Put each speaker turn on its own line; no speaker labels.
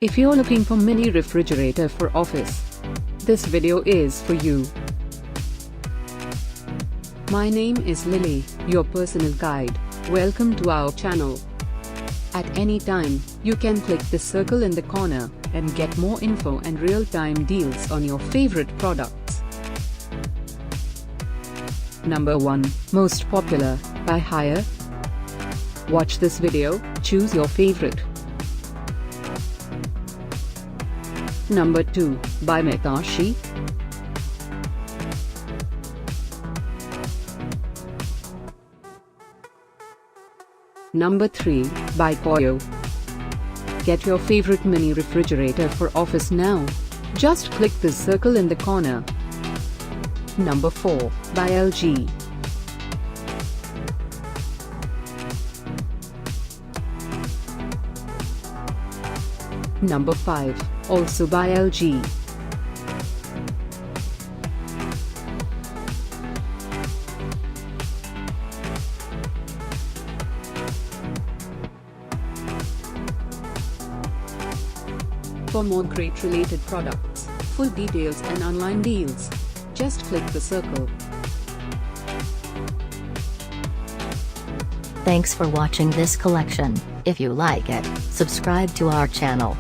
If you're looking for mini refrigerator for office, this video is for you. My name is Lily, your personal guide. Welcome to our channel. At any time, you can click the circle in the corner and get more info and real-time deals on your favorite products. Number 1, Most Popular, by Hire. Watch this video, choose your favorite. Number 2, by Mitashi. Number 3, by Koryo. Get your favorite mini refrigerator for office now. Just click the circle in the corner. Number 4, by LG. Number 5, also by LG. For more great related products, full details and online deals, just click the circle.
Thanks for watching this collection. If you like it, subscribe to our channel.